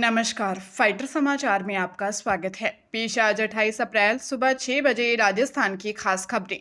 नमस्कार, फाइटर समाचार में आपका स्वागत है। पेश आज 28 अप्रैल सुबह 6 बजे राजस्थान की खास खबरें।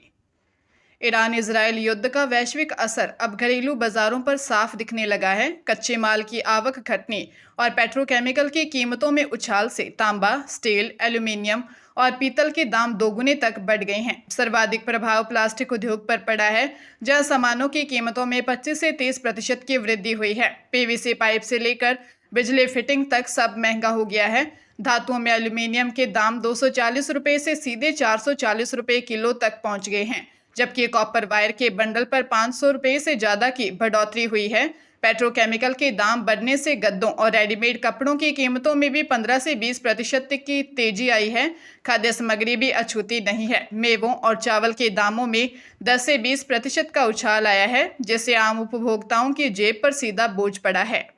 ईरान इजरायल युद्ध का वैश्विक असर अब घरेलू बाजारों पर साफ दिखने लगा है। कच्चे माल की आवक घटने और पेट्रोकेमिकल की कीमतों में उछाल से तांबा, स्टील, एल्यूमीनियम और पीतल के दाम दोगुने तक बढ़ गए हैं। सर्वाधिक प्रभाव प्लास्टिक उद्योग पर पड़ा है, जहां सामानों की कीमतों में 25 से 30% की वृद्धि हुई है। पीवीसी पाइप से लेकर बिजली फिटिंग तक सब महंगा हो गया है। धातुओं में एल्यूमीनियम के दाम 240 रुपये से सीधे 440 रुपये किलो तक पहुंच गए हैं, जबकि कॉपर वायर के बंडल पर 500 रुपये से ज़्यादा की बढ़ोतरी हुई है। पेट्रोकेमिकल के दाम बढ़ने से गद्दों और रेडीमेड कपड़ों की कीमतों में भी 15 से 20% तक की तेजी आई है। खाद्य सामग्री भी अछूती नहीं है। मेवों और चावल के दामों में 10 से 20% का उछाल आया है, जिससे आम उपभोक्ताओं की जेब पर सीधा बोझ पड़ा है।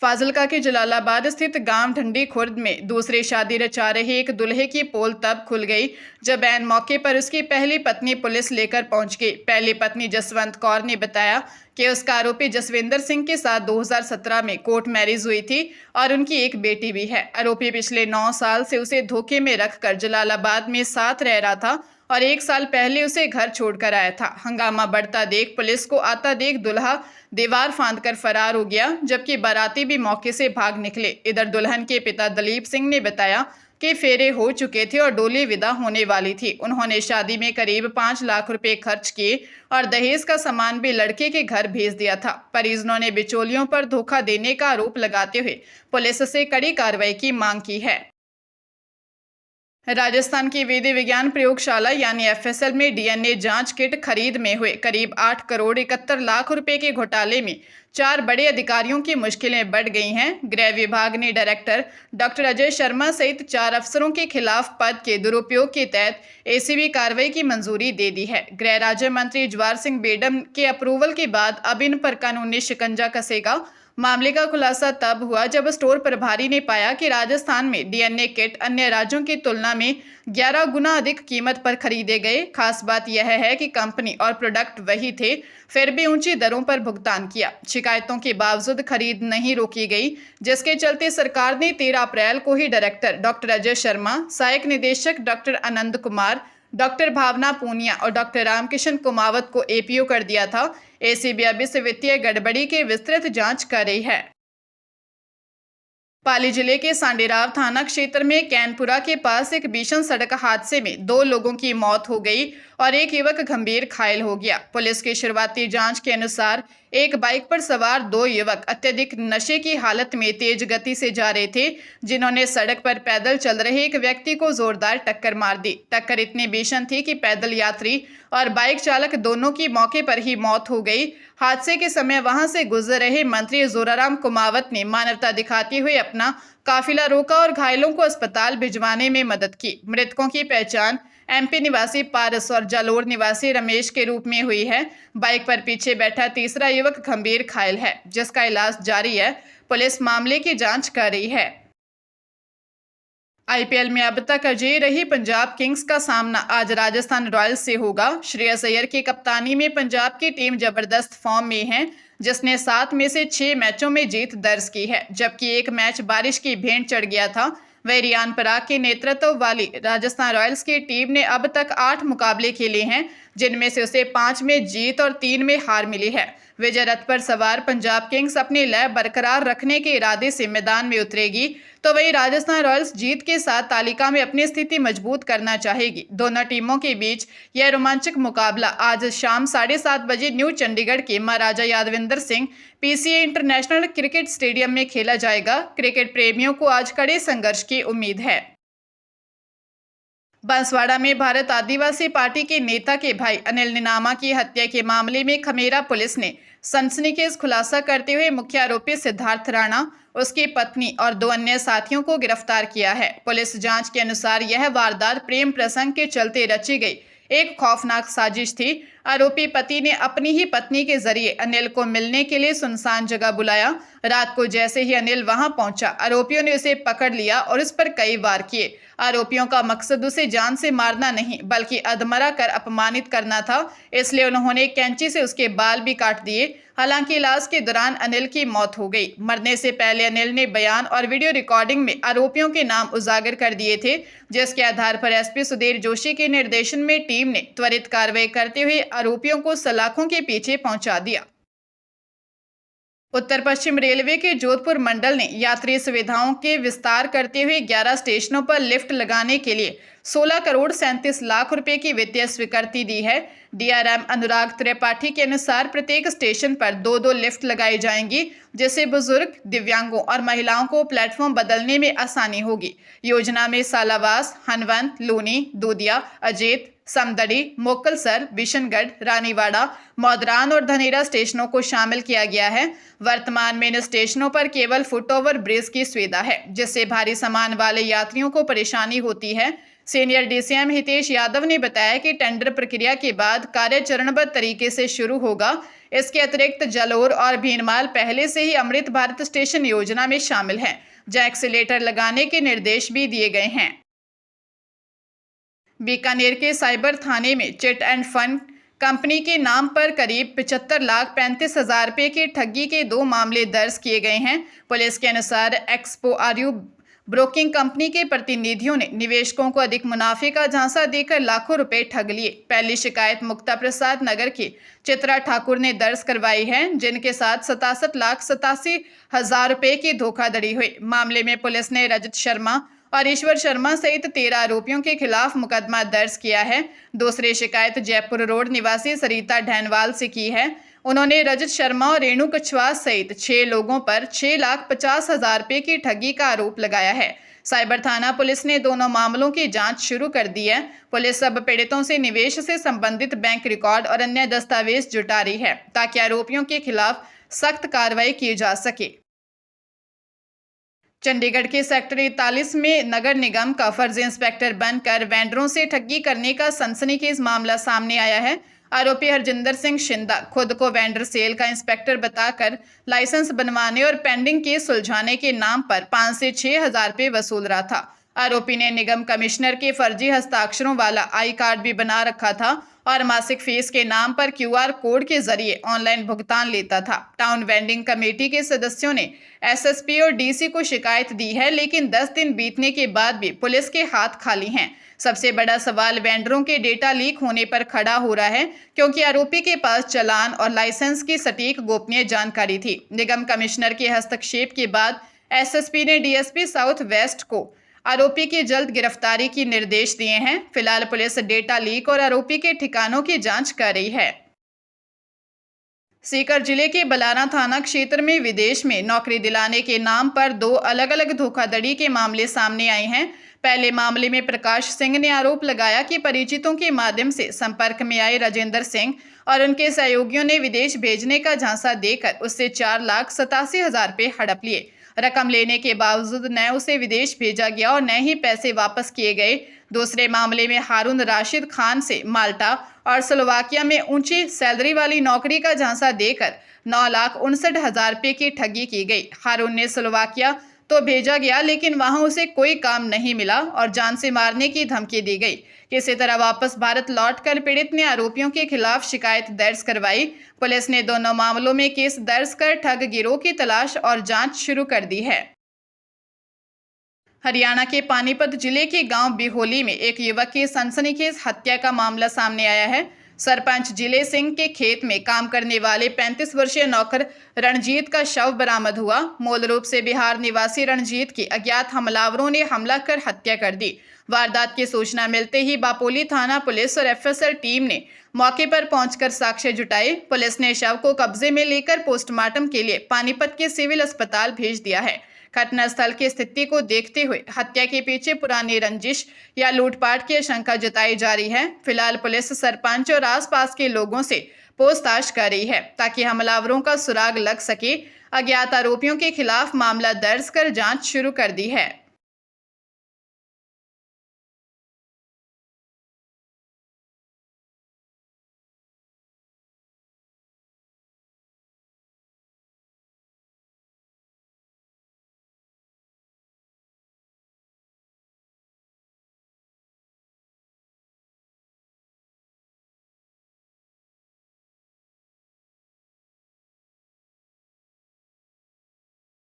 फाजिल्का के जलालाबाद स्थित गांव ढंडी खुर्द में दूसरी शादी रचा रहे एक दूल्हे की पोल तब खुल गई जब ऐन मौके पर उसकी पहली पत्नी पुलिस लेकर पहुंच गई। पहली पत्नी जसवंत कौर ने बताया कि उसका आरोपी जसविंदर सिंह के साथ 2017 में कोर्ट मैरिज हुई थी और उनकी एक बेटी भी है। आरोपी पिछले 9 साल से उसे धोखे में रखकर जलालाबाद में साथ रह रहा था और 1 साल पहले उसे घर छोड़कर आया था। हंगामा बढ़ता देख पुलिस को आता देख दुल्हा दीवार फांदकर फरार हो गया, जबकि बाराती भी मौके से भाग निकले। इधर दुल्हन के पिता दलीप सिंह ने बताया कि फेरे हो चुके थे और डोली विदा होने वाली थी। उन्होंने शादी में करीब 5 लाख रुपए खर्च किए और दहेज का सामान भी लड़के के घर भेज दिया था। परिजनों ने बिचौलियों पर धोखा देने का आरोप लगाते हुए पुलिस से कड़ी कार्रवाई की मांग की है। राजस्थान की विधि विज्ञान प्रयोगशाला यानी एफएसएल में डीएनए जांच किट खरीद में हुए करीब 8 करोड़ 71 लाख रुपए के घोटाले में 4 बड़े अधिकारियों की मुश्किलें बढ़ गई हैं। गृह विभाग ने डायरेक्टर डॉक्टर अजय शर्मा सहित 4 अफसरों के खिलाफ पद के दुरुपयोग के तहत एसीबी कार्रवाई की मंजूरी दे दी है। गृह राज्य मंत्री जवाहर सिंह बेडम के अप्रूवल के बाद अब इन पर कानूनी शिकंजा कसेगा। मामले का खुलासा तब हुआ जब स्टोर प्रभारी ने पाया कि राजस्थान में डीएनए किट अन्य राज्यों की तुलना में 11 गुना अधिक कीमत पर खरीदे गए। खास बात यह है कि कंपनी और प्रोडक्ट वही थे, फिर भी ऊंची दरों पर भुगतान किया। शिकायतों के बावजूद खरीद नहीं रोकी गई, जिसके चलते सरकार ने 13 अप्रैल को ही डायरेक्टर डॉक्टर अजय शर्मा, सहायक निदेशक डॉक्टर आनंद कुमार, डॉक्टर भावना पूनिया और डॉक्टर रामकिशन कुमावत को एपीओ कर दिया था। एसीबी अब इस वित्तीय गड़बड़ी की विस्तृत जांच कर रही है। पाली जिले के सांडेराव थाना क्षेत्र में कैनपुरा के पास एक भीषण सड़क हादसे में 2 लोगों की मौत हो गई और एक युवक गंभीर घायल हो गया। पुलिस की शुरुआती जांच के अनुसार एक बाइक पर सवार 2 युवक अत्यधिक नशे की हालत में तेज गति से जा रहे थे, जिन्होंने सड़क पर पैदल चल रहे एक व्यक्ति को जोरदार टक्कर मार दी। टक्कर इतनी भीषण थी कि पैदल यात्री और बाइक चालक दोनों की मौके पर ही मौत हो गई। हादसे के समय वहां से गुजर रहे मंत्री जोराराम कुमावत ने मानवता दिखाते हुए अपना काफिला रोका और घायलों को अस्पताल भिजवाने में मदद की। मृतकों की पहचान एमपी निवासी पारस और जालोर निवासी रमेश के रूप में हुई है। बाइक पर पीछे बैठा तीसरा युवक गंभीर घायल है, जिसका इलाज जारी है। पुलिस मामले की जांच कर रही है। आईपीएल में अब तक अजेय रही पंजाब किंग्स का सामना आज राजस्थान रॉयल्स से होगा। श्रेयस अय्यर की कप्तानी में पंजाब की टीम जबरदस्त फॉर्म में है, जिसने 7 में से 6 मैचों में जीत दर्ज की है, जबकि एक मैच बारिश की भेंट चढ़ गया था। वह रियान पराग के नेतृत्व वाली राजस्थान रॉयल्स की टीम ने अब तक 8 मुकाबले खेले हैं, जिनमें से उसे 5 में जीत और 3 में हार मिली है। विजय रथ पर सवार पंजाब किंग्स अपनी लय बरकरार रखने के इरादे से मैदान में उतरेगी, तो वही राजस्थान रॉयल्स जीत के साथ तालिका में अपनी स्थिति मजबूत करना चाहेगी। दोनों टीमों के बीच यह रोमांचक मुकाबला आज शाम 7:30 बजे न्यू चंडीगढ़ के Maharaja Yadavindra Singh PCA international cricket stadium में खेला जाएगा। क्रिकेट प्रेमियों को आज कड़े संघर्ष की उम्मीद है। बांसवाड़ा में भारत आदिवासी पार्टी के नेता के भाई अनिल निनामा की हत्या के मामले में खमेरा पुलिस ने सनसनीखेज खुलासा करते हुए मुख्य आरोपी सिद्धार्थ राणा, उसकी पत्नी और 2 अन्य साथियों को गिरफ्तार किया है। पुलिस जांच के अनुसार यह वारदात प्रेम प्रसंग के चलते रची गई एक खौफनाक साजिश थी। आरोपी पति ने अपनी ही पत्नी के जरिए अनिल को मिलने के लिए सुनसान जगह बुलाया। रात को जैसे ही अनिल वहां पहुंचा, आरोपियों ने उसे पकड़ लिया और उस पर कई वार किए। आरोपियों का मकसद उसे जान से मारना नहीं बल्कि अधमरा कर अपमानित करना था, इसलिए उन्होंने कैंची से उसके बाल भी काट दिए। हालांकि इलाज के दौरान अनिल की मौत हो गई। मरने से पहले अनिल ने बयान और वीडियो रिकॉर्डिंग में आरोपियों के नाम उजागर कर दिए थे, जिसके आधार पर एसपी सुधीर जोशी के निर्देशन में टीम ने त्वरित कार्रवाई करते हुए आरोपियों को सलाखों के पीछे पहुंचा दिया। उत्तर पश्चिम रेलवे के जोधपुर मंडल ने यात्री सुविधाओं के विस्तार करते हुए 11 स्टेशनों पर लिफ्ट लगाने के लिए 16 करोड़ 37 लाख रुपए की वित्तीय स्वीकृति दी है। डीआरएम अनुराग त्रिपाठी के अनुसार प्रत्येक स्टेशन पर 2-2 लिफ्ट लगाई जाएंगी, जिससे बुजुर्ग, दिव्यांगों और महिलाओं को प्लेटफॉर्म बदलने में आसानी होगी। योजना में सालावास, हनवंत, लूनी, दूधिया, अजेत, समदड़ी, मोकलसर, बिशनगढ़, रानीवाड़ा, मौदरान और धनेरा स्टेशनों को शामिल किया गया है। वर्तमान में इन स्टेशनों पर केवल फुटओवर ब्रिज की सुविधा है, जिससे भारी सामान वाले यात्रियों को परेशानी होती है। सीनियर डीसीएम हितेश यादव ने बताया कि टेंडर प्रक्रिया के बाद कार्य चरणबद्ध तरीके से शुरू होगा। इसके अतिरिक्त जलोर और भीनमाल पहले से ही अमृत भारत स्टेशन योजना में शामिल हैं, जहां एक्सीलेटर लगाने के निर्देश भी दिए गए हैं। बीकानेर के साइबर थाने में चिट एंड फंड कंपनी के नाम पर करीब 75,35,000 रुपए की ठगी के 2 मामले दर्ज किए गए हैं। पुलिस के अनुसार एक्सपो आरयू ब्रोकिंग कंपनी के प्रतिनिधियों ने निवेशकों को अधिक मुनाफे का झांसा देकर लाखों रुपए ठग लिए। पहली शिकायत मुक्ता प्रसाद नगर की चित्रा ठाकुर ने दर्ज करवाई है, जिनके साथ 67,87,000 रुपए की धोखाधड़ी हुई। मामले में पुलिस ने रजत शर्मा और ईश्वर शर्मा सहित 13 आरोपियों के खिलाफ मुकदमा दर्ज किया है। दूसरी शिकायत जयपुर रोड निवासी सरिता ढैनवाल से की है। उन्होंने रजत शर्मा और रेणु कछवाहा सहित 6 लोगों पर 6,50,000 रुपए की ठगी का आरोप लगाया है। साइबर थाना पुलिस ने दोनों मामलों की जांच शुरू कर दी है। पुलिस सब पीड़ितों से निवेश से संबंधित बैंक रिकॉर्ड और अन्य दस्तावेज जुटा रही है, ताकि आरोपियों के खिलाफ सख्त कार्रवाई की जा सके। चंडीगढ़ के सेक्टर 41 में नगर निगम का फर्जी इंस्पेक्टर बनकर वेंडरों से ठगी करने का सनसनीखेज मामला सामने आया है। आरोपी हरजिंदर सिंह शिंदा खुद को वेंडर सेल का इंस्पेक्टर बताकर लाइसेंस बनवाने और पेंडिंग केस सुलझाने के नाम पर 5 से 6 हजार रुपये वसूल रहा था। आरोपी ने निगम कमिश्नर के फर्जी हस्ताक्षरों वाला आई कार्ड भी बना रखा था और मासिक फीस के नाम पर क्यूआर कोड के जरिए ऑनलाइन भुगतान लेता था। टाउन वेंडिंग कमेटी के सदस्यों ने एसएसपी और डीसी को शिकायत दी है, लेकिन 10 दिन बीतने के बाद भी पुलिस के हाथ खाली हैं। सबसे बड़ा सवाल वेंडरों के डेटा लीक होने पर खड़ा हो रहा है, क्योंकि आरोपी के पास चालान और लाइसेंस की सटीक गोपनीय जानकारी थी। निगम कमिश्नर के हस्तक्षेप के बाद एसएसपी ने डीएसपी साउथ वेस्ट को आरोपी की जल्द गिरफ्तारी के निर्देश दिए हैं। फिलहाल पुलिस डेटा लीक और आरोपी के ठिकानों की जांच कर रही है। सीकर जिले के बलाना थाना क्षेत्र में विदेश में नौकरी दिलाने के नाम पर 2 अलग अलग धोखाधड़ी के मामले सामने आए हैं। पहले मामले में प्रकाश सिंह ने आरोप लगाया कि परिचितों के माध्यम से संपर्क में आए राजेंद्र सिंह और उनके सहयोगियों ने विदेश भेजने का झांसा देकर उससे 4,87,000 रुपये हड़प लिए। रकम लेने के बावजूद न उसे विदेश भेजा गया और न ही पैसे वापस किए गए। दूसरे मामले में हारून राशिद खान से माल्टा और स्लोवाकिया में ऊंची सैलरी वाली नौकरी का झांसा देकर 9,59,000 रुपये की ठगी की गई। हारून ने स्लोवाकिया तो भेजा गया, लेकिन वहां उसे कोई काम नहीं मिला और जान से मारने की धमकी दी गई। किसी तरह वापस भारत लौटकर पीड़ित ने आरोपियों के खिलाफ शिकायत दर्ज करवाई। पुलिस ने दोनों मामलों में केस दर्ज कर ठग गिरोह की तलाश और जांच शुरू कर दी है। हरियाणा के पानीपत जिले के गांव बिहोली में एक युवक की सनसनीखेज हत्या का मामला सामने आया है। सरपंच जिले सिंह के खेत में काम करने वाले 35 वर्षीय नौकर रणजीत का शव बरामद हुआ। मूल रूप से बिहार निवासी रणजीत की अज्ञात हमलावरों ने हमला कर हत्या कर दी। वारदात की सूचना मिलते ही बापोली थाना पुलिस और एफएसएल टीम ने मौके पर पहुंचकर साक्ष्य जुटाए। पुलिस ने शव को कब्जे में लेकर पोस्टमार्टम के लिए पानीपत के सिविल अस्पताल भेज दिया है। घटनास्थल की स्थिति को देखते हुए हत्या के पीछे पुरानी रंजिश या लूटपाट की आशंका जताई जा रही है। फिलहाल पुलिस सरपंच और आसपास के लोगों से पूछताछ कर रही है, ताकि हमलावरों का सुराग लग सके। अज्ञात आरोपियों के खिलाफ मामला दर्ज कर जांच शुरू कर दी है।